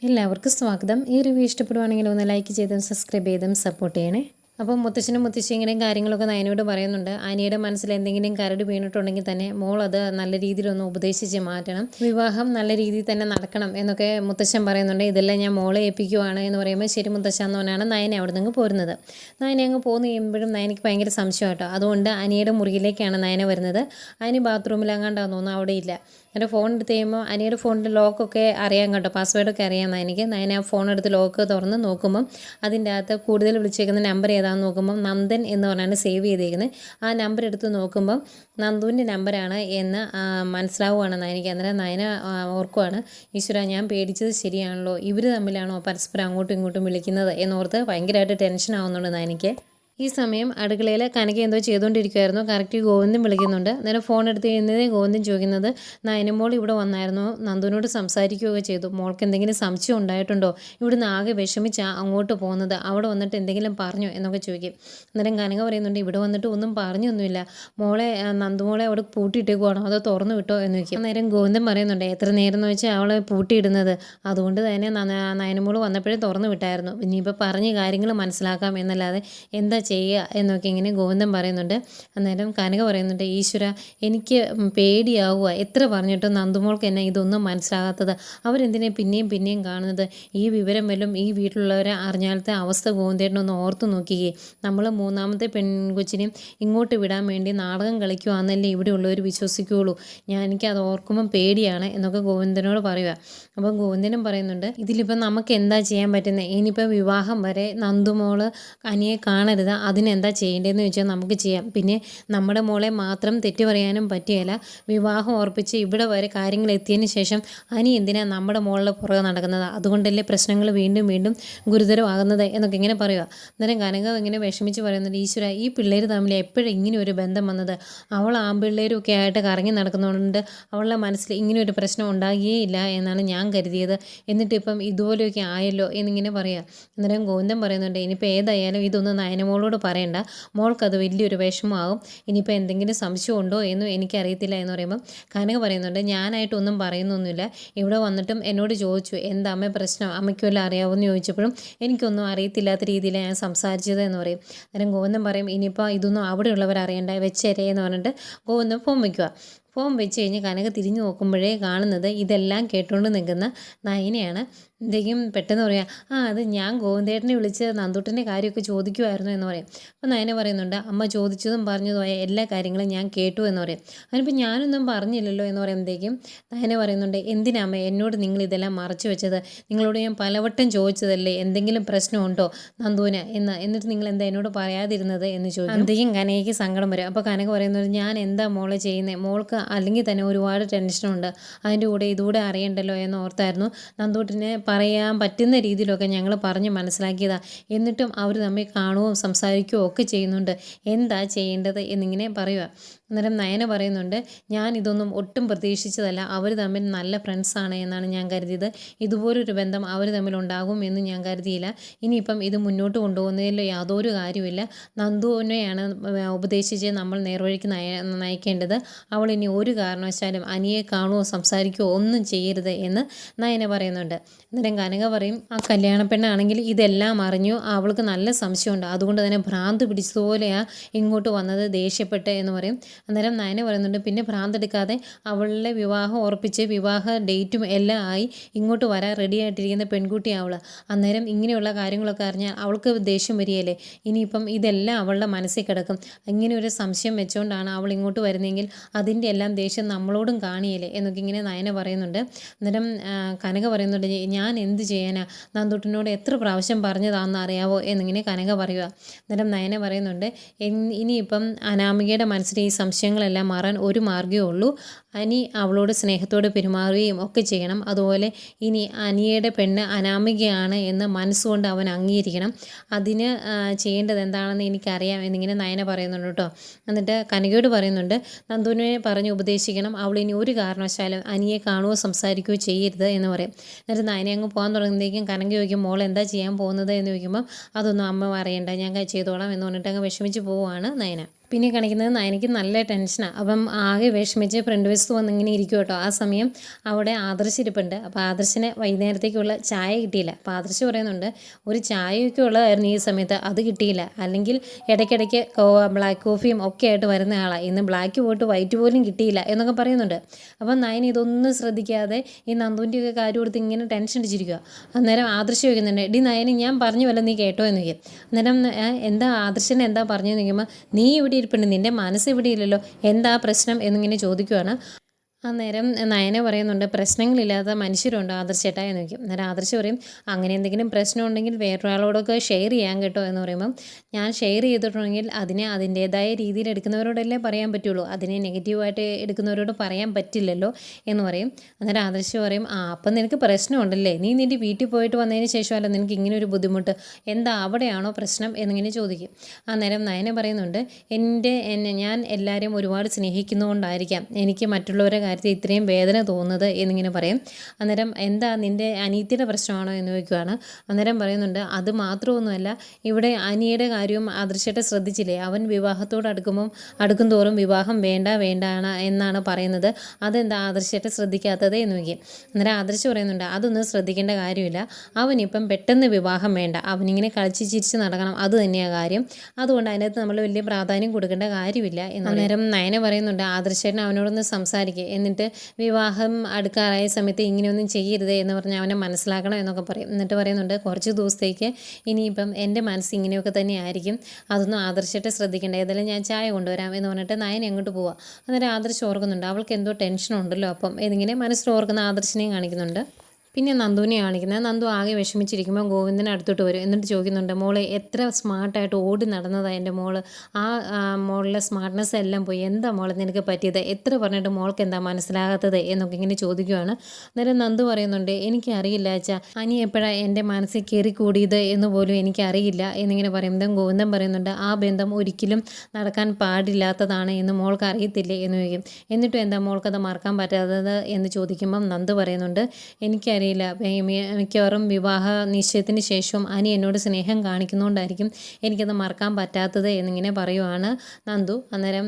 എല്ലാവർക്കും സ്വാഗതം. ഈ റിവ്യൂ ഇഷ്ടപ്പെടുവാണെങ്കിൽ ഒന്ന് ലൈക്ക് ചെയ്തും സബ്സ്ക്രൈബ് ചെയ്തും സപ്പോർട്ട് ചെയ്യണേ. അപ്പം മുത്തശ്ശനും മുത്തശ്ശിങ്ങനെയും കാര്യങ്ങളൊക്കെ നയനോട് പറയുന്നുണ്ട്. അനിയുടെ മനസ്സിൽ എന്തെങ്കിലും കരട് വീണിട്ടുണ്ടെങ്കിൽ തന്നെ മോൾ അത് നല്ല രീതിയിലൊന്ന് ഉപദേശിച്ച് മാറ്റണം, വിവാഹം നല്ല രീതിയിൽ തന്നെ നടക്കണം എന്നൊക്കെ മുത്തശ്ശൻ പറയുന്നുണ്ട്. ഇതെല്ലാം ഞാൻ മോളെ ഏൽപ്പിക്കുവാണ് എന്ന് പറയുമ്പോൾ ശരി മുത്തശ്ശ എന്ന് പറഞ്ഞാണ് നയനെ അവിടെ നിന്ന് പോരുന്നത്. നയനെ അങ്ങ് പോന്ന് കഴിയുമ്പോഴും നയനയ്ക്ക് ഭയങ്കര സംശയം കേട്ടോ. അതുകൊണ്ട് അനിയുടെ മുറിയിലേക്കാണ് നയന വരുന്നത്. അനി ബാത്റൂമിലെങ്ങാണ്ടാന്ന് തോന്നുന്നു, അവിടെ ഇല്ല. എൻ്റെ ഫോൺ എടുത്ത് കഴിയുമ്പോൾ അനിയുടെ ഫോണിൻ്റെ ലോക്കൊക്കെ അറിയാൻ കേട്ടോ, പാസ്വേഡൊക്കെ അറിയാം നയനയ്ക്ക്. നയന ആ ഫോൺ എടുത്ത് ലോക്ക് തുറന്ന് നോക്കുമ്പം അതിൻ്റെ അകത്ത് കൂടുതൽ വിളിച്ചേക്കുന്ന നമ്പർ ഏതാണെന്ന് നോക്കുമ്പം നന്ദൻ എന്ന് പറഞ്ഞാണ് സേവ് ചെയ്തേക്കുന്നത്. ആ നമ്പർ എടുത്ത് നോക്കുമ്പം നന്ദുവിൻ്റെ നമ്പറാണ് എന്ന് മനസ്സിലാവുകയാണ് നയനയ്ക്ക്. അന്നേരം നയന ഓർക്കുവാണ്, ഈശ്വര ഞാൻ പേടിച്ചത് ശരിയാണല്ലോ, ഇവർ തമ്മിലാണോ പരസ്പരം അങ്ങോട്ടും ഇങ്ങോട്ടും വിളിക്കുന്നത് എന്നോർത്ത് ഭയങ്കരമായിട്ട് ടെൻഷൻ ആവുന്നുണ്ട് നയനയ്ക്ക്. ഈ സമയം അടുക്കളയിൽ കനക എന്തോ ചെയ്തുകൊണ്ടിരിക്കുമായിരുന്നു. കറക്റ്റ് ഗോവിന്ദൻ വിളിക്കുന്നുണ്ട്. നേരെ ഫോൺ എടുത്ത് കഴിയുന്നതേ ഗോവിന്ദൻ ചോദിക്കുന്നത്, നയനമോൾ ഇവിടെ വന്നായിരുന്നു, നന്ദുവിനോട് സംസാരിക്കുകയൊക്കെ ചെയ്തു, മോൾക്ക് എന്തെങ്കിലും സംശയം ഉണ്ടായിട്ടുണ്ടോ, ഇവിടുന്ന് ആകെ വിഷമിച്ചാണ് അങ്ങോട്ട് പോകുന്നത്, അവിടെ വന്നിട്ട് എന്തെങ്കിലും പറഞ്ഞോ എന്നൊക്കെ ചോദിക്കും. അന്നേരം കനക പറയുന്നുണ്ട്, ഇവിടെ വന്നിട്ട് ഒന്നും പറഞ്ഞൊന്നുമില്ല, മോളെ നന്ദുമോളെ അവിടെ പൂട്ടിയിട്ടേക്കുവാണോ അതോ തുറന്നു വിട്ടോ എന്ന് ചോദിക്കും. അന്നേരം ഗോവിന്ദൻ പറയുന്നുണ്ട്, എത്ര നേരം എന്ന് വെച്ചാൽ അവളെ പൂട്ടിയിടുന്നത്, അതുകൊണ്ട് തന്നെ നയനമോൾ വന്നപ്പോഴേ തുറന്നു വിട്ടായിരുന്നു, ഇനിയിപ്പോൾ പറഞ്ഞ കാര്യങ്ങൾ മനസ്സിലാക്കാം എന്നല്ലാതെ എന്താ ചെയ്യുക എന്നൊക്കെ ഇങ്ങനെ ഗോവിന്ദൻ പറയുന്നുണ്ട്. അന്നേരം കനക പറയുന്നുണ്ട്, ഈശ്വര എനിക്ക് പേടിയാവുക, എത്ര പറഞ്ഞിട്ടും നന്ദുമോൾക്ക് എന്നെ ഇതൊന്നും മനസ്സിലാകാത്തത്, അവരെന്തിനെ പിന്നെയും പിന്നെയും കാണുന്നത്, ഈ വിവരം വല്ലതും ഈ വീട്ടിലുള്ളവരെ അറിഞ്ഞാലത്തെ അവസ്ഥ ഗോവിന്ദേട്ടനൊന്ന് ഓർത്തു നോക്കിയേ, നമ്മൾ മൂന്നാമത്തെ പെൺകൊച്ചിനെയും ഇങ്ങോട്ട് വിടാൻ വേണ്ടി നാടകം കളിക്കുവാന്നല്ലേ ഇവിടെ ഉള്ളവർ വിശ്വസിക്കുകയുള്ളൂ, എനിക്കത് ഓർക്കുമ്പം പേടിയാണ് എന്നൊക്കെ ഗോവിന്ദനോട് പറയുക. അപ്പം ഗോവിന്ദനും പറയുന്നുണ്ട്, ഇതിലിപ്പം നമുക്ക് എന്താ ചെയ്യാൻ പറ്റുന്നത്, ഇനിയിപ്പോൾ വിവാഹം വരെ നന്ദുമോള് അനിയെ കാണരുത്, അതിനെന്താ ചെയ്യേണ്ടതെന്ന് ചോദിച്ചാൽ നമുക്ക് ചെയ്യാം, പിന്നെ നമ്മുടെ മോളെ മാത്രം തെറ്റു പറയാനും പറ്റുകയില്ല, വിവാഹം ഉറപ്പിച്ച് ഇവിടെ വരെ കാര്യങ്ങൾ എത്തിയതിന് ശേഷം അനി എന്തിനാ നമ്മുടെ മോളുടെ പുറകെ നടക്കുന്നത്, അതുകൊണ്ടല്ലേ പ്രശ്നങ്ങൾ വീണ്ടും വീണ്ടും ഗുരുതരമാകുന്നത് എന്നൊക്കെ ഇങ്ങനെ പറയുക. അന്നേരം കനക ഇങ്ങനെ വിഷമിച്ച് പറയുന്നുണ്ട്, ഈശ്വര ഈ പിള്ളേർ തമ്മിൽ എപ്പോഴും ഇങ്ങനെ ഒരു ബന്ധം വന്നത്, അവൾ ആൺപിള്ളേരും ഒക്കെ ആയിട്ട് കറങ്ങി നടക്കുന്നതുകൊണ്ട് അവളുടെ മനസ്സിൽ ഇങ്ങനെ ഒരു പ്രശ്നം ഉണ്ടാകുകയില്ല എന്നാണ് ഞാൻ കരുതിയത്, എന്നിട്ടിപ്പം ഇതുപോലെയൊക്കെ ആയല്ലോ എന്നിങ്ങനെ പറയുക. അന്നേരം ഗോവിന്ദൻ പറയുന്നുണ്ട്, ഇനിയിപ്പോൾ ഏതായാലും ഇതൊന്നും നയനമോളോട് പറയണ്ട, മോൾക്കത് വലിയൊരു വിഷമമാകും, ഇനിയിപ്പോൾ എന്തെങ്കിലും സംശയം ഉണ്ടോ എന്നും എനിക്കറിയത്തില്ല എന്ന് പറയുമ്പം കനക പറയുന്നുണ്ട്, ഞാനായിട്ടൊന്നും പറയുന്നൊന്നുമില്ല, ഇവിടെ വന്നിട്ടും എന്നോട് ചോദിച്ചു എന്താ അമ്മ പ്രശ്നം, അമ്മയ്ക്ക് വല്ലതും അറിയാവുമെന്ന് ചോദിച്ചപ്പോഴും എനിക്കൊന്നും അറിയത്തില്ലാത്ത രീതിയിലാണ് ഞാൻ സംസാരിച്ചത് എന്ന് പറയും. അന്നേരം ഗോവിന്ദൻ പറയും, ഇനിയിപ്പോൾ ഇതൊന്നും അവിടെയുള്ളവർ അറിയണ്ട, വെച്ചേരേ എന്ന് പറഞ്ഞിട്ട് ഗോവിന്ദൻ ഫോൺ വയ്ക്കുക. ഫോൺ വെച്ച് കഴിഞ്ഞ് കനക തിരിഞ്ഞു നോക്കുമ്പോഴേ കാണുന്നത് ഇതെല്ലാം കേട്ടുകൊണ്ട് നിൽക്കുന്ന നയനയാണ്. എന്തെങ്കിലും പെട്ടെന്ന് പറയാം, അത് ഞാൻ ഗോവിന്ദേട്ടനെ വിളിച്ച് നന്ദൂട്ടൻ്റെ കാര്യമൊക്കെ ചോദിക്കുമായിരുന്നു എന്ന് പറയും. അപ്പോൾ നയന പറയുന്നുണ്ട്, അമ്മ ചോദിച്ചതും പറഞ്ഞതുമായ എല്ലാ കാര്യങ്ങളും ഞാൻ കേട്ടു എന്ന് പറയും. അതിനിപ്പോൾ ഞാനൊന്നും പറഞ്ഞില്ലല്ലോ എന്ന് പറയുമ്പോഴത്തേക്കും നയന പറയുന്നുണ്ട്, എന്തിനാമ്മ എന്നോട് നിങ്ങൾ ഇതെല്ലാം മറച്ചു വെച്ചത്, നിങ്ങളോട് ഞാൻ പലവട്ടം ചോദിച്ചതല്ലേ, എന്തെങ്കിലും പ്രശ്നമുണ്ടോ നന്ദുവിന് എന്നിട്ട് നിങ്ങൾ എന്താ എന്നോട് പറയാതിരുന്നത് എന്ന് ചോദിക്കും. എന്തെങ്കിലും കനകയ്ക്ക് സങ്കടം വരും. അപ്പോൾ കനക പറയുന്നത്, ഞാൻ എന്താ മോളെ ചെയ്യുന്നത്, മോൾക്ക് അല്ലെങ്കിൽ തന്നെ ഒരുപാട് ടെൻഷനുണ്ട്, അതിൻ്റെ കൂടെ ഇതുകൂടെ അറിയണ്ടല്ലോ എന്ന് ഓർത്തായിരുന്നു നന്ദൂട്ടിനെ പറയാൻ പറ്റുന്ന രീതിയിലൊക്കെ ഞങ്ങൾ പറഞ്ഞ് മനസ്സിലാക്കിയതാണ്, എന്നിട്ടും അവർ തമ്മിൽ കാണുകയും സംസാരിക്കുകയോ ഒക്കെ ചെയ്യുന്നുണ്ട്, എന്താ ചെയ്യേണ്ടത് എന്നിങ്ങനെ പറയുക. അന്നേരം നയന പറയുന്നുണ്ട്, ഞാൻ ഇതൊന്നും ഒട്ടും പ്രതീക്ഷിച്ചതല്ല, അവർ തമ്മിൽ നല്ല ഫ്രണ്ട്സാണ് എന്നാണ് ഞാൻ കരുതിയത്, ഇതുപോലൊരു ബന്ധം അവർ തമ്മിൽ ഉണ്ടാകും എന്ന് ഞാൻ കരുതിയില്ല, ഇനിയിപ്പം ഇത് മുന്നോട്ട് കൊണ്ടുപോകുന്നതിൽ യാതൊരു കാര്യമില്ല, നന്ദുവിനെയാണ് ഉപദേശിച്ച് നമ്മൾ നേർവഴിക്ക് നയിക്കേണ്ടത്, അവൾ ഇനി ഒരു കാരണവശാലും അനിയെ കാണുകയോ സംസാരിക്കുകയോ ഒന്നും ചെയ്യരുത് എന്ന് നയന പറയുന്നുണ്ട്. അന്നേരം കനക പറയും, ആ കല്യാണ പെണ്ണാണെങ്കിൽ ഇതെല്ലാം അറിഞ്ഞു, അവൾക്ക് നല്ല സംശയമുണ്ട്, അതുകൊണ്ട് തന്നെ ഭ്രാന്ത് പിടിച്ചതുപോലെയാണ് ഇങ്ങോട്ട് വന്നത്, ദേഷ്യപ്പെട്ട് എന്ന് പറയും. അന്നേരം നയന പറയുന്നുണ്ട്, പിന്നെ ഭ്രാന്തെടുക്കാതെ അവളുടെ വിവാഹം ഉറപ്പിച്ച് വിവാഹ ഡേറ്റും എല്ലാം ആയി ഇങ്ങോട്ട് വരാൻ റെഡി ആയിട്ടിരിക്കുന്ന പെൺകുട്ടിയാണ് അവൾ, അന്നേരം ഇങ്ങനെയുള്ള കാര്യങ്ങളൊക്കെ അറിഞ്ഞാൽ അവൾക്ക് ദേഷ്യം വരികയല്ലേ, ഇനിയിപ്പം ഇതെല്ലാം അവളുടെ മനസ്സിൽ കിടക്കും, ഇങ്ങനെ ഒരു സംശയം വെച്ചുകൊണ്ടാണ് അവൾ ഇങ്ങോട്ട് വരുന്നതെങ്കിൽ അതിൻ്റെ എല്ലാം ദേഷ്യം നമ്മളോടും കാണിയല്ലേ എന്നൊക്കെ ഇങ്ങനെ നയന പറയുന്നുണ്ട്. അന്നേരം കനക പറയുന്നുണ്ട്, ഞാൻ എന്ത് ചെയ്യാനാ, നന്ദൂട്ടനോട് എത്ര പ്രാവശ്യം പറഞ്ഞതാണെന്ന് അറിയാവോ എന്നിങ്ങനെ കനക പറയുക. അന്നേരം നയന പറയുന്നുണ്ട്, ഇനിയിപ്പം അനാമികയുടെ മനസ്സിൽ ഈ സംശയങ്ങളെല്ലാം മാറാൻ ഒരു മാർഗ്ഗമേ ഉള്ളൂ, അനി അവളോട് സ്നേഹത്തോടെ പെരുമാറുകയും ഒക്കെ ചെയ്യണം, അതുപോലെ ഇനി അനിയുടെ പെണ്ണ് അനാമികയാണ് എന്ന് മനസ്സുകൊണ്ട് അവൻ അംഗീകരിക്കണം, അതിന് ചെയ്യേണ്ടത് എന്താണെന്ന് എനിക്കറിയാം എന്നിങ്ങനെ നയന പറയുന്നുണ്ട് കേട്ടോ. എന്നിട്ട് കനകയോട് പറയുന്നുണ്ട്, നന്ദുവിനെ പറഞ്ഞ് ഉപദേശിക്കണം, അവൾ ഇനി ഒരു കാരണവശാലും അനിയെ കാണുകയോ സംസാരിക്കുകയോ ചെയ്യരുത് എന്ന് പറയും. എന്നിട്ട് നയനെ അങ്ങ് പോകാൻ തുടങ്ങുമ്പോഴേക്കും കനക ചോദിക്കും, മോൾ എന്താ ചെയ്യാൻ പോകുന്നത് എന്ന് ചോദിക്കുമ്പോൾ അതൊന്നും അമ്മ അറിയണ്ട, ഞാൻ ചെയ്തോളാം എന്ന് പറഞ്ഞിട്ട് അങ്ങ് വിഷമിച്ച് പോവുകയാണ് നയന. പിന്നെ കാണിക്കുന്നത് നയനയ്ക്ക് നല്ല ടെൻഷനാണ്. അപ്പം ആകെ വിഷമിച്ച് ഫ്രണ്ട് വശത്ത് വന്ന് ഇങ്ങനെ ഇരിക്കും കേട്ടോ. ആ സമയം അവിടെ ആദർശ് ഇരിപ്പുണ്ട്. അപ്പോൾ ആദർശിന് വൈകുന്നേരത്തേക്കുള്ള ചായ കിട്ടിയില്ല. അപ്പോൾ ആദർശ് പറയുന്നുണ്ട്, ഒരു ചായയൊക്കെ ഉള്ളതായിരുന്നു ഈ സമയത്ത്, അത് കിട്ടിയില്ല. അല്ലെങ്കിൽ ഇടയ്ക്കിടയ്ക്ക് ബ്ലാക്ക് കോഫിയും ഒക്കെ ആയിട്ട് വരുന്ന ആളാണ്. ഇന്ന് ബ്ലാക്ക് പോയിട്ട് വൈറ്റ് പോലും കിട്ടിയില്ല എന്നൊക്കെ പറയുന്നുണ്ട്. അപ്പം നയൻ ഇതൊന്നും ശ്രദ്ധിക്കാതെ ഈ നന്ദുവിൻ്റെയൊക്കെ കാര്യം കൊടുത്ത് ഇങ്ങനെ ടെൻഷൻ അടിച്ചിരിക്കുക. അന്നേരം ആദർശ് ചോദിക്കുന്നുണ്ട്, ഡി നയന് ഞാൻ പറഞ്ഞു വല്ല നീ കേട്ടോ എന്ന് ചോദിക്കും. അന്നേരം എന്താ ആദർശന് എന്താ പറഞ്ഞു ചോദിക്കുമ്പോൾ, നീ ഇവിടെ ഇരിപ്പുണ്ട്, നിൻ്റെ മനസ്സ് ഇവിടെ ഇല്ലല്ലോ, എന്താ പ്രശ്നം എന്നിങ്ങനെ ചോദിക്കുവാണ്. അന്നേരം നയന പറയുന്നുണ്ട്, പ്രശ്നങ്ങളില്ലാത്ത മനുഷ്യരുണ്ടോ ആദർശേട്ടാ എന്ന് ചോദിക്കും. അന്നേരം ആദർശ് പറയും, അങ്ങനെ എന്തെങ്കിലും പ്രശ്നം ഉണ്ടെങ്കിൽ വേറൊരാളോടൊക്കെ ഷെയർ ചെയ്യാൻ കേട്ടോ എന്ന് പറയുമ്പം, ഞാൻ ഷെയർ ചെയ്തിട്ടുണ്ടെങ്കിൽ അതിനെ അതിൻ്റേതായ രീതിയിൽ എടുക്കുന്നവരോടല്ലേ പറയാൻ പറ്റുള്ളൂ, അതിനെ നെഗറ്റീവായിട്ട് എടുക്കുന്നവരോട് പറയാൻ പറ്റില്ലല്ലോ എന്ന് പറയും. അന്നേരം ആദർശ് പറയും, അപ്പം നിനക്ക് പ്രശ്നമുണ്ടല്ലേ, നീ നിൻ്റെ വീട്ടിൽ പോയിട്ട് വന്നതിന് ശേഷമല്ല നിനക്ക് ഇങ്ങനെ ഒരു ബുദ്ധിമുട്ട്, എന്താ അവിടെയാണോ പ്രശ്നം എന്നിങ്ങനെ ചോദിക്കും. അന്നേരം നയന പറയുന്നുണ്ട്, ഞാൻ എല്ലാവരെയും ഒരുപാട് സ്നേഹിക്കുന്നതുകൊണ്ടായിരിക്കാം എനിക്ക് മറ്റുള്ളവരെ കാര്യത്തിൽ ഇത്രയും വേദന തോന്നുന്നത് എന്നിങ്ങനെ പറയും. അന്നേരം എന്താ നിൻ്റെ അനിയത്തിയുടെ പ്രശ്നമാണോ എന്ന് ചോദിക്കുകയാണ്. അന്നേരം പറയുന്നുണ്ട്, അത് മാത്രമൊന്നുമല്ല, ഇവിടെ അനിയുടെ കാര്യവും ആദർശത്തെ ശ്രദ്ധിച്ചില്ലേ, അവൻ വിവാഹത്തോട് അടുക്കും തോറും വിവാഹം വേണ്ട എന്നാണ് പറയുന്നത്, അതെന്താ ആദർശത്തെ ശ്രദ്ധിക്കാത്തത് എന്ന് ചോദിക്കും. അന്നേരം ആദർശ് പറയുന്നുണ്ട്, അതൊന്നും ശ്രദ്ധിക്കേണ്ട കാര്യമില്ല, അവനിപ്പം പെട്ടെന്ന് വിവാഹം വേണ്ട, അവനിങ്ങനെ കളിച്ച് ചിരിച്ച് നടക്കണം, അത് തന്നെയാണ് കാര്യം, അതുകൊണ്ട് അതിനകത്ത് നമ്മൾ വലിയ പ്രാധാന്യം കൊടുക്കേണ്ട കാര്യമില്ല എന്ന്. അന്നേരം നയന പറയുന്നുണ്ട്, ആദർശേട്ടൻ അവനോടൊന്ന് സംസാരിക്കുക, എന്നിട്ട് വിവാഹം അടുക്കാറായ സമയത്ത് ഇങ്ങനെയൊന്നും ചെയ്യരുത് എന്ന് പറഞ്ഞ് അവനെ മനസ്സിലാക്കണം എന്നൊക്കെ പറയും. എന്നിട്ട് പറയുന്നുണ്ട്, കുറച്ച് ദിവസത്തേക്ക് ഇനിയിപ്പം എൻ്റെ മനസ്സ് ഇങ്ങനെയൊക്കെ തന്നെ ആയിരിക്കും, അതൊന്നും ആദർശത്തെ ശ്രദ്ധിക്കേണ്ട, ഏതായാലും ഞാൻ ചായ കൊണ്ടുവരാം എന്ന് പറഞ്ഞിട്ട് നയൻ എങ്ങോട്ട് പോവാം. അന്നേരം ആദർശ് ഓർക്കുന്നുണ്ട്, അവൾക്ക് എന്തോ ടെൻഷനുണ്ടല്ലോ, അപ്പം ഇതിങ്ങനെ മനസ്സിൽ ഓർക്കുന്ന ആദർശിനെയും കാണിക്കുന്നുണ്ട്. പിന്നെ നന്ദുവിനെ കാണിക്കുന്നത്, നന്ദു ആകെ വിഷമിച്ചിരിക്കുമ്പോൾ ഗോവിന്ദനെ അടുത്തോട്ട് വരും. എന്നിട്ട് ചോദിക്കുന്നുണ്ട്, മോളെ എത്ര സ്മാർട്ടായിട്ട് ഓടി നടന്നതാണ് എൻ്റെ മോള്, മോളിലെ സ്മാർട്ട്നെസ് എല്ലാം പോയി, എന്താ മോളെ നിനക്ക് പറ്റിയത്, എത്ര പറഞ്ഞിട്ട് മോൾക്ക് എന്താ മനസ്സിലാകാത്തത് എന്നൊക്കെ ഇങ്ങനെ ചോദിക്കുവാണ്. അന്നേരം നന്ദു പറയുന്നുണ്ട്, എനിക്കറിയില്ല അച്ഛാ, അനി എപ്പോഴാണ് എൻ്റെ മനസ്സിൽ കയറി കൂടിയത് എന്ന് പോലും എനിക്കറിയില്ല എന്നിങ്ങനെ പറയുമ്പോൾ ഗോവിന്ദൻ പറയുന്നുണ്ട്, ആ ബന്ധം ഒരിക്കലും നടക്കാൻ പാടില്ലാത്തതാണ് എന്ന് മോൾക്ക് അറിയത്തില്ലേ എന്ന് ചോദിക്കും. എന്നിട്ടും എന്താ മോൾക്കത് മറക്കാൻ പറ്റാത്തത് എന്ന് ചോദിക്കുമ്പം നന്ദു പറയുന്നുണ്ട്, എനിക്കറിയില്ല, മിക്കവാറും വിവാഹ നിശ്ചയത്തിന് ശേഷവും അനി എന്നോട് സ്നേഹം കാണിക്കുന്നതുകൊണ്ടായിരിക്കും എനിക്കത് മറക്കാൻ പറ്റാത്തത് എന്നിങ്ങനെ പറയുവാണ് നന്ദു. അന്നേരം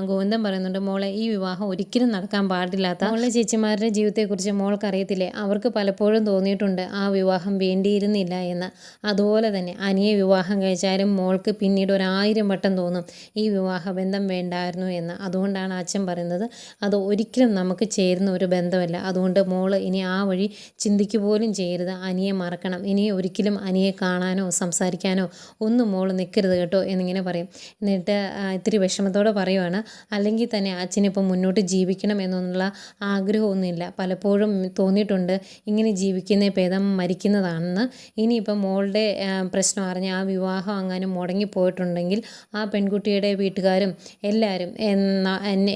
ഗോവിന്ദൻ പറയുന്നുണ്ട്, മോളെ ഈ വിവാഹം ഒരിക്കലും നടക്കാൻ പാടില്ലാത്ത, മോളെ ചേച്ചിമാരുടെ ജീവിതത്തെക്കുറിച്ച് മോൾക്കറിയത്തില്ലേ, അവർക്ക് പലപ്പോഴും തോന്നിയിട്ടുണ്ട് ആ വിവാഹം വേണ്ടിയിരുന്നില്ല എന്ന്, അതുപോലെ തന്നെ അനിയെ വിവാഹം കഴിച്ചാലും മോൾക്ക് പിന്നീട് 1000 വട്ടം തോന്നും ഈ വിവാഹബന്ധം വേണ്ടായിരുന്നു എന്ന്. അതുകൊണ്ടാണ് അച്ഛൻ പറയുന്നത്, അത് ഒരിക്കലും നമുക്ക് ചേരുന്ന ഒരു ബന്ധമല്ല, അതുകൊണ്ട് മോള് ഇനി ആ വഴി ചിന്തിക്കുക പോലും ചെയ്യരുത്, അനിയെ മറക്കണം, ഇനി ഒരിക്കലും അനിയെ കാണാനോ സംസാരിക്കാനോ ഒന്നും മോൾ നിൽക്കരുത് കേട്ടോ എന്നിങ്ങനെ പറയും. എന്നിട്ട് ഇത്തിരി വിഷമത്തോടെ പറയുവാണ്, അല്ലെങ്കിൽ തന്നെ അച്ഛനിപ്പം മുന്നോട്ട് ജീവിക്കണം എന്നുള്ള ആഗ്രഹമൊന്നുമില്ല, പലപ്പോഴും തോന്നിയിട്ടുണ്ട് ഇങ്ങനെ ജീവിക്കുന്ന ഭേദം മരിക്കുന്നതാണെന്ന്. ഇനിയിപ്പം മോളുടെ പ്രശ്നം അറിഞ്ഞ് ആ വിവാഹം അങ്ങാനും മുടങ്ങിപ്പോയിട്ടുണ്ടെങ്കിൽ ആ പെൺകുട്ടിയുടെ വീട്ടുകാരും എല്ലാവരും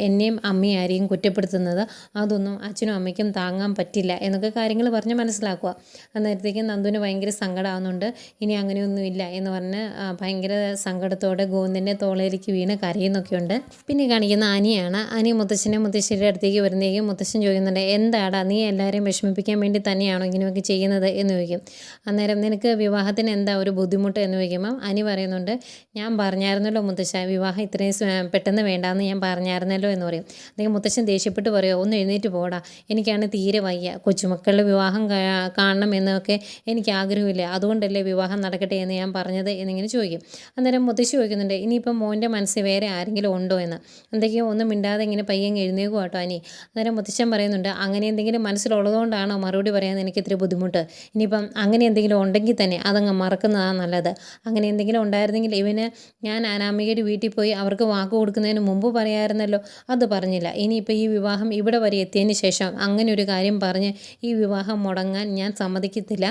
എന്നെയും അമ്മയും ആരെയും കുറ്റപ്പെടുത്തുന്നത്, അതൊന്നും അച്ഛനും അമ്മയ്ക്കും താങ്ങാൻ പറ്റില്ല എന്നൊക്കെ കാര്യങ്ങൾ പറഞ്ഞ് മനസ്സിലാക്കുക. അന്നേരത്തേക്കും നന്ദുവിന് ഭയങ്കര സങ്കടമാകുന്നുണ്ട്, ഇനി അങ്ങനെയൊന്നുമില്ല എന്ന് പറഞ്ഞ് ഭയങ്കര സങ്കടത്തോടെ ഗോവിന്ദൻ്റെ തോളയിലേക്ക് വീണ് കരയുന്നൊക്കെയുണ്ട്. പിന്നെ കാണിക്കുന്ന അനിയാണ്. അനി മുത്തശ്ശിയുടെ അടുത്തേക്ക് വരുന്നേക്കും മുത്തശ്ശൻ ചോദിക്കുന്നുണ്ട്, എന്താടാ നീ എല്ലാവരെയും വിഷമിപ്പിക്കാൻ വേണ്ടി തന്നെയാണോ ഇങ്ങനെയൊക്കെ ചെയ്യുന്നത് എന്ന് ചോദിക്കും. അന്നേരം നിനക്ക് വിവാഹത്തിന് എന്താ ഒരു ബുദ്ധിമുട്ട് എന്ന് ചോദിക്കുമ്പം അനി പറയുന്നുണ്ട്, ഞാൻ പറഞ്ഞായിരുന്നല്ലോ മുത്തശ്ശ, വിവാഹം ഇത്രയും പെട്ടെന്ന് വേണ്ടാന്ന് ഞാൻ പറഞ്ഞായിരുന്നല്ലോ എന്ന് പറയും. അല്ലെങ്കിൽ മുത്തശ്ശൻ ദേഷ്യപ്പെട്ട് പറയുമോ, ഒന്ന് എഴുന്നേറ്റ് പോടാ, എനിക്കാണ് തീരെ വയ്യ, കൊച്ചുമക്കളുടെ വിവാഹം കാണണം എന്നൊക്കെ എനിക്ക് ആഗ്രഹമില്ല, അതുകൊണ്ടല്ലേ വിവാഹം നടക്കട്ടെ എന്ന് ഞാൻ പറഞ്ഞത് എന്നിങ്ങനെ ചോദിക്കും. അന്നേരം മുത്തശ്ശി ചോദിക്കുന്നുണ്ട്, ഇനിയിപ്പം മോൻ്റെ മനസ്സിൽ വേറെ ആരെങ്കിലും ഉണ്ടോ എന്ന്. എന്തൊക്കെയോ ഒന്നും മിണ്ടാതെ ഇങ്ങനെ പയ്യൻ എഴുന്നേക്കും കേട്ടോ അനി. അന്നേരം മുത്തശ്ശൻ പറയുന്നുണ്ട്, അങ്ങനെ എന്തെങ്കിലും മനസ്സിലുള്ളതുകൊണ്ടാണോ മറുപടി പറയാൻ എനിക്ക് ഇത്തിരി ബുദ്ധിമുട്ട്, ഇനിയിപ്പം അങ്ങനെ എന്തെങ്കിലും ഉണ്ടെങ്കിൽ തന്നെ അതങ്ങ് മറക്കുന്നതാണ് നല്ലത്, അങ്ങനെ എന്തെങ്കിലും ഉണ്ടായിരുന്നെങ്കിൽ ഇവന് ഞാൻ അനാമികയുടെ വീട്ടിൽ പോയി അവർക്ക് വാക്ക് കൊടുക്കുന്നതിന് മുമ്പ് പറയാമായിരുന്നല്ലോ, അത് പറഞ്ഞില്ല, ഇനിയിപ്പോൾ ഈ വിവാഹം ഇവിടെ വരെ എത്തിയതിന് ശേഷം അങ്ങനെ ഒരു കാര്യം പറഞ്ഞ് ഈ വിവാഹം മുടങ്ങാൻ ഞാൻ സമ്മതിക്കത്തില്ല,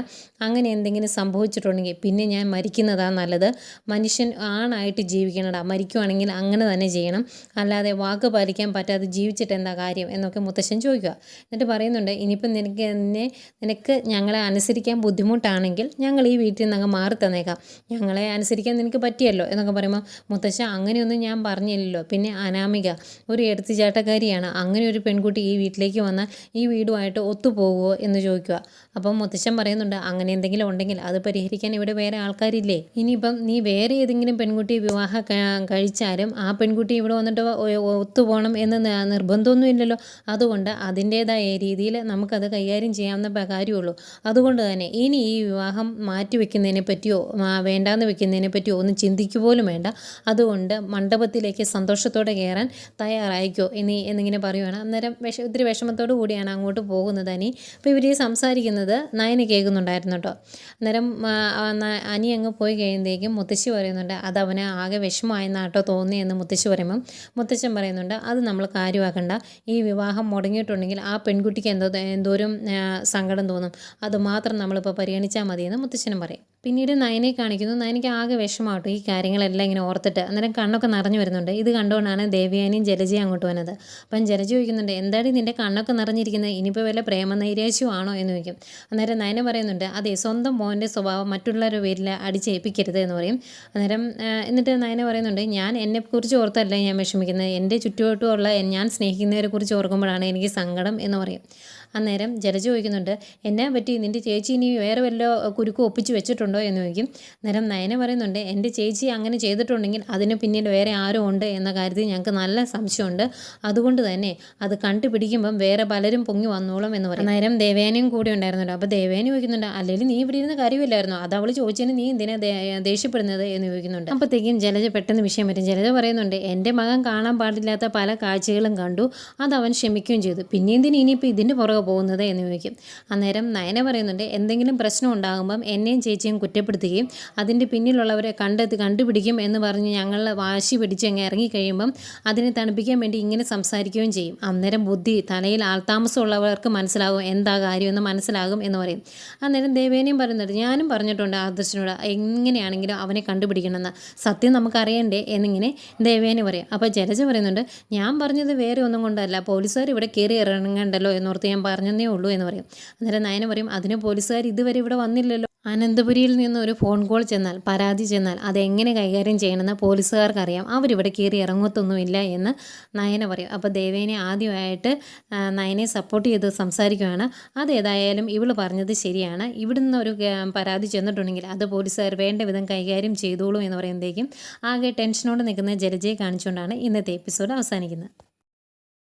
അങ്ങനെ എന്തെങ്കിലും സംഭവിച്ചിട്ടുണ്ടെങ്കിൽ പിന്നെ ഞാൻ മരിക്കുന്നതാണ് നല്ലത്, മനുഷ്യൻ ആണായിട്ട് ജീവിക്കണടാ, മരിക്കുവാണെങ്കിൽ അങ്ങനെ തന്നെ ചെയ്യണം, അല്ലാതെ വാക്ക് പാലിക്കാൻ പറ്റാതെ ജീവിച്ചിട്ട് എന്താ കാര്യം എന്നൊക്കെ മുത്തശ്ശൻ ചോദിക്കുക. എന്നിട്ട് പറയുന്നുണ്ട്, ഇനിയിപ്പം നിനക്ക് ഞങ്ങളെ അനുസരിക്കാൻ ബുദ്ധിമുട്ടാണെങ്കിൽ ഞങ്ങൾ ഈ വീട്ടിൽ നിന്ന് അങ്ങ് മാറി തന്നേക്കാം, ഞങ്ങളെ അനുസരിക്കാൻ നിനക്ക് പറ്റിയല്ലോ എന്നൊക്കെ പറയുമ്പോൾ മുത്തശ്ശ അങ്ങനെയൊന്നും ഞാൻ പറഞ്ഞില്ലല്ലോ, പിന്നെ അനാമിക ഒരു എടുത്തുചാട്ടക്കാരിയാണ്, അങ്ങനെ ഒരു പെൺകുട്ടി ഈ വീട്ടിലേക്ക് വന്നാൽ ഈ വീടുമായിട്ട് ഒത്തുപോകുമോ എന്ന് ചോദിക്കുക. അപ്പം മുത്തശ്ശൻ പറയുന്നുണ്ട് അങ്ങനെ എന്തെങ്കിലും ഉണ്ടെങ്കിൽ അത് പരിഹരിക്കാൻ ഇവിടെ വേറെ ആൾക്കാരില്ലേ? ഇനിയിപ്പം നീ വേറെ ഏതെങ്കിലും പെൺകുട്ടിയെ വിവാഹം കഴിച്ചാലും ആ പെൺകുട്ടി ഇവിടെ വന്നിട്ട് ഒത്തുപോകണം എന്ന് നിർബന്ധമൊന്നുമില്ലല്ലോ. അതുകൊണ്ട് അതിൻ്റേതായ രീതിയിൽ നമുക്കത് കൈകാര്യം ചെയ്യാവുന്ന കാര്യമുള്ളൂ. അതുകൊണ്ട് തന്നെ ഇനി ഈ വിവാഹം മാറ്റിവെക്കുന്നതിനെ പറ്റിയോ വേണ്ടാന്ന് വെക്കുന്നതിനെ പറ്റിയോ ഒന്നും ചിന്തിക്കുക പോലും വേണ്ട. അതുകൊണ്ട് മണ്ഡപത്തിലേക്ക് സന്തോഷത്തോടെ കയറാൻ തയ്യാറായിക്കോ എന്നിങ്ങനെ പറയുവാണ്. അന്നേരം ഒത്തിരി വിഷമത്തോടു കൂടിയാണ് അങ്ങോട്ട് പോകുന്നത് അനി. അപ്പോൾ ഇവർ സംസാരിക്കുന്നത് നയന് കേൾക്കുന്നുണ്ടായിരുന്നു കേട്ടോ. അന്നേരം അനി അങ്ങ് പോയി കഴിയുമ്പോഴേക്കും മുത്തശ്ശി പറയുന്നുണ്ട് അത് അവന് ആകെ വിഷമമായെന്നാട്ടോ തോന്നിയെന്ന് മുത്തശ്ശി പറയുമ്പം മുത്തശ്ശൻ പറയുന്നുണ്ട് അത് നമ്മൾ കാര്യമാക്കണ്ട. ഈ വിവാഹം മുടങ്ങിയിട്ടുണ്ടെങ്കിൽ ആ പെൺകുട്ടിക്ക് എന്തോരം സങ്കടം തോന്നും, അതുമാത്രം നമ്മളിപ്പോൾ പരിഗണിച്ചാൽ മതിയെന്ന് മുത്തശ്ശനും പറയും. പിന്നീട് നയനെ കാണിക്കുന്നു. നയനയ്ക്ക് ആകെ വിഷമമാട്ടോ ഈ കാര്യങ്ങളെല്ലാം ഇങ്ങനെ ഓർത്തിട്ട്. അന്നേരം കണ്ണൊക്കെ നിറഞ്ഞു വരുന്നുണ്ട്. ഇത് കണ്ടുകൊണ്ടാണ് ദേവയാനിയും ജലജയും അങ്ങോട്ട് വന്നത്. അപ്പം ജലജ ചോദിക്കുന്നുണ്ട് എന്താണ് നിൻ്റെ കണ്ണൊക്കെ നിറഞ്ഞിരിക്കുന്നത്, ഇനിയിപ്പോൾ വല്ല പ്രേമനൈരാശ്യമാണോ എന്ന് ചോദിക്കും. അന്നേരം നയന പറയുന്നുണ്ട് അതെ, സ്വന്തം മോൻ്റെ സ്വഭാവം മറ്റുള്ളവരുടെ പേരിൽ അടിച്ചേൽപ്പിക്കരുത് എന്ന് പറയും. അന്നേരം എന്നിട്ട് നയന പറയുന്നുണ്ട് ഞാൻ എന്നെക്കുറിച്ച് ഓർത്തല്ല ഞാൻ വിഷമിക്കുന്നത്, എൻ്റെ ചുറ്റുവട്ടമുള്ള ഞാൻ സ്നേഹിക്കുന്നവരെ കുറിച്ച് ഓർക്കുമ്പോഴാണ് എനിക്ക് സങ്കടം എന്ന് പറയും. അന്നേരം ജലജ ചോദിക്കുന്നുണ്ട് എന്നാ പറ്റി, നിൻ്റെ ചേച്ചി ഇനി വേറെ വല്ല കുരുക്കും ഒപ്പിച്ച് വെച്ചിട്ടുണ്ടോ എന്ന് ചോദിക്കും. അന്നേരം നയന പറയുന്നുണ്ട് എൻ്റെ ചേച്ചി അങ്ങനെ ചെയ്തിട്ടുണ്ടെങ്കിൽ അതിന് പിന്നിൽ വേറെ ആരും ഉണ്ട് എന്ന കാര്യത്തിൽ ഞങ്ങൾക്ക് നല്ല സംശയമുണ്ട്. അതുകൊണ്ട് തന്നെ അത് കണ്ടുപിടിക്കുമ്പം വേറെ പലരും പൊങ്ങി വന്നോളും എന്ന് പറയും. അന്നേരം ദേവയാനിയും കൂടി ഉണ്ടായിരുന്നല്ലോ. അപ്പോൾ ദേവയാനി ചോദിക്കുന്നുണ്ട് അല്ലെങ്കിൽ നീ ഇവിടെ ഇരുന്ന് കാര്യമില്ലായിരുന്നോ, അത് അവൾ ചോദിച്ചതിന് നീ എന്തിനാ ദേഷ്യപ്പെടുന്നത് എന്ന് ചോദിക്കുന്നുണ്ട്. അപ്പോഴത്തേക്കും ജലജ പെട്ടെന്ന് വിഷയം വരും. ജലജ പറയുന്നുണ്ട് എൻ്റെ മകൻ കാണാൻ പാടില്ലാത്ത പല കാഴ്ചകളും കണ്ടു, അത് അവൻ ക്ഷമിക്കുകയും ചെയ്തു, പിന്നെ എന്തിനും ഇനിയിപ്പോൾ ഇതിൻ്റെ പുറകെ പോകുന്നത് എന്ന് ചോദിക്കും. അന്നേരം നയന പറയുന്നുണ്ട് എന്തെങ്കിലും പ്രശ്നം ഉണ്ടാകുമ്പം എന്നെയും ചേച്ചിയും കുറ്റപ്പെടുത്തുകയും അതിൻ്റെ പിന്നിലുള്ളവരെ കണ്ടുപിടിക്കും എന്ന് പറഞ്ഞ് ഞങ്ങൾ വാശി പിടിച്ച് അങ്ങ് ഇറങ്ങിക്കഴിയുമ്പം അതിനെ തണുപ്പിക്കാൻ വേണ്ടി ഇങ്ങനെ സംസാരിക്കുകയും ചെയ്യും. അന്നേരം ബുദ്ധി തലയിൽ ആൾതാമസമുള്ളവർക്ക് മനസ്സിലാകും എന്താ കാര്യമെന്ന് മനസ്സിലാകും എന്ന് പറയും. അന്നേരം ദേവേനയും പറയുന്നുണ്ട് ഞാനും പറഞ്ഞിട്ടുണ്ട് ആദർശനോട് എങ്ങനെയാണെങ്കിലും അവനെ കണ്ടുപിടിക്കണമെന്ന്, സത്യം നമുക്കറിയണ്ടേ എന്നിങ്ങനെ ദേവേനെ പറയും. അപ്പോൾ ജലജ പറയുന്നുണ്ട് ഞാൻ പറഞ്ഞത് വേറെ ഒന്നും കൊണ്ടല്ല, പോലീസുകാർ ഇവിടെ കയറി ഇറങ്ങണ്ടല്ലോ എന്നോർത്ത് ഞാൻ പറഞ്ഞതേ ഉള്ളൂ എന്ന് പറയും. അന്നേരം നയന പറയും അതിന് പോലീസുകാർ ഇതുവരെ ഇവിടെ വന്നില്ലല്ലോ, അനന്തപുരിയിൽ നിന്ന് ഒരു ഫോൺ കോൾ ചെന്നാൽ പരാതി ചെന്നാൽ അതെങ്ങനെ കൈകാര്യം ചെയ്യണമെന്ന് പോലീസുകാർക്കറിയാം, അവരിവിടെ കയറി ഇറങ്ങത്തൊന്നുമില്ല എന്ന് നയന പറയും. അപ്പോൾ ദേവേനെ ആദ്യമായിട്ട് നയനെ സപ്പോർട്ട് ചെയ്ത് സംസാരിക്കുകയാണ്. അതേതായാലും ഇവൾ പറഞ്ഞത് ശരിയാണ്, ഇവിടുന്ന് ഒരു പരാതി ചെന്നിട്ടുണ്ടെങ്കിൽ അത് പോലീസുകാർ വേണ്ട വിധം കൈകാര്യം ചെയ്തോളൂ എന്ന് പറയുമ്പോഴേക്കും ആകെ ടെൻഷനോട് നിൽക്കുന്ന ജലജയെ കാണിച്ചുകൊണ്ടാണ് ഇന്നത്തെ എപ്പിസോഡ് അവസാനിക്കുന്നത്.